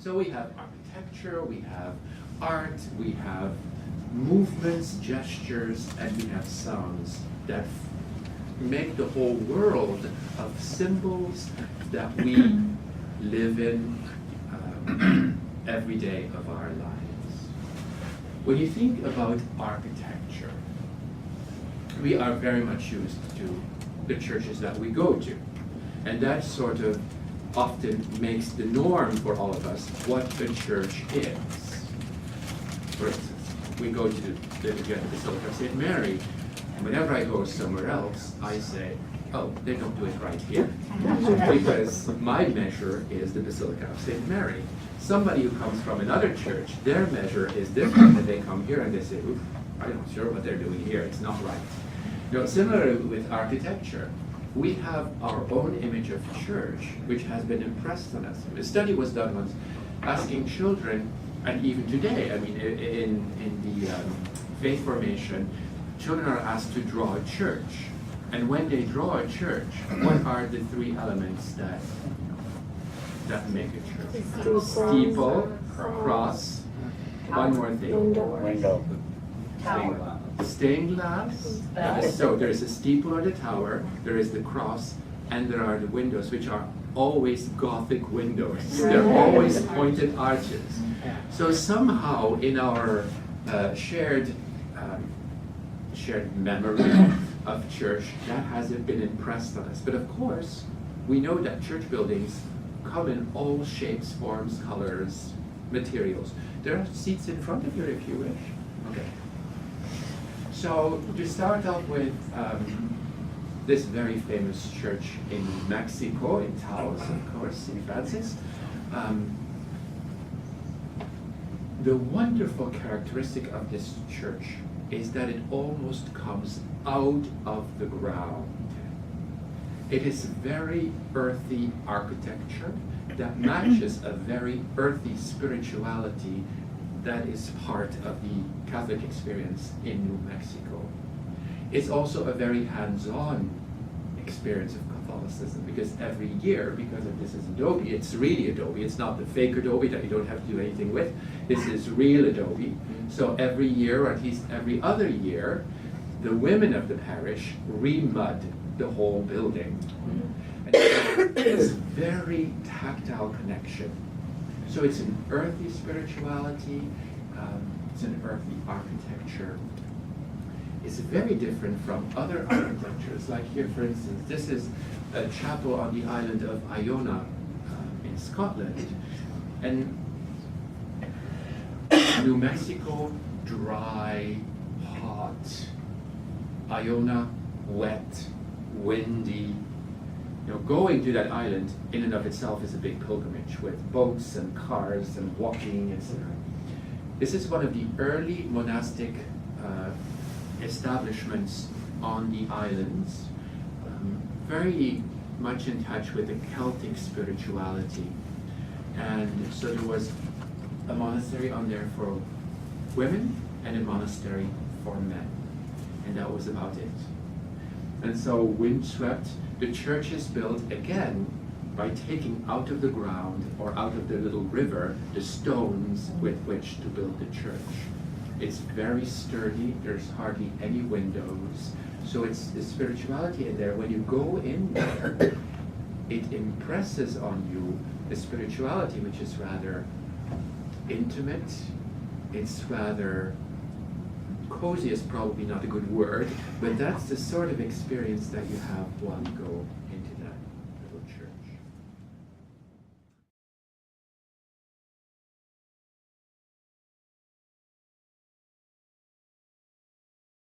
So we have architecture, we have art, we have movements, gestures, and we have sounds that make the whole world of symbols that we live in every day of our lives. When you think about architecture, we are very much used to the churches that we go to. And that sort of often makes the norm for all of us what a church is. For instance, we go to the Basilica of St. Mary, and whenever I go somewhere else, I say, oh, they don't do it right here. Because my measure is the Basilica of St. Mary. Somebody who comes from another church, their measure is different, and they come here and they say, oof, I'm not sure what they're doing here, it's not right. You know, similarly with architecture, we have our own image of church, which has been impressed on us. A study was done once asking children, and even today, I mean, in the faith formation, children are asked to draw a church. And when they draw a church, what are the three elements that make a church? Steeple, cross, one more thing. Window. Stained glass. So there's a steeple or the tower, there is the cross, and there are the windows, which are always Gothic windows. They're always pointed arches. So somehow in our shared memory of church, that hasn't been impressed on us. But of course, we know that church buildings come in all shapes, forms, colors, materials. There are seats in front of you if you wish. Okay. So to start off with this very famous church in Mexico, in Taos, of course, St. Francis. The wonderful characteristic of this church is that it almost comes out of the ground. It is very earthy architecture that matches a very earthy spirituality that is part of the Catholic experience in New Mexico. It's also a very hands-on experience of Catholicism, because every year, because of this is adobe, it's really adobe, it's not the fake adobe that you don't have to do anything with, this is real adobe. So every year, or at least every other year, the women of the parish remud the whole building. And so it's very tactile connection. So it's an earthy spirituality, it's an earthy architecture. It's very different from other architectures. Like here, for instance, this is a chapel on the island of Iona in Scotland. And New Mexico, dry, hot. Iona, wet, windy. You know, going to that island in and of itself is a big pilgrimage with boats and cars and walking, etc. This is one of the early monastic establishments on the islands, very much in touch with the Celtic spirituality. And so there was a monastery on there for women and a monastery for men. And that was about it. And so windswept, the church is built again by taking out of the ground or out of the little river the stones with which to build the church. It's very sturdy, there's hardly any windows. So it's the spirituality in there. When you go in there, it impresses on you the spirituality, which is rather intimate, it's rather cozy is probably not a good word, but that's the sort of experience that you have while you go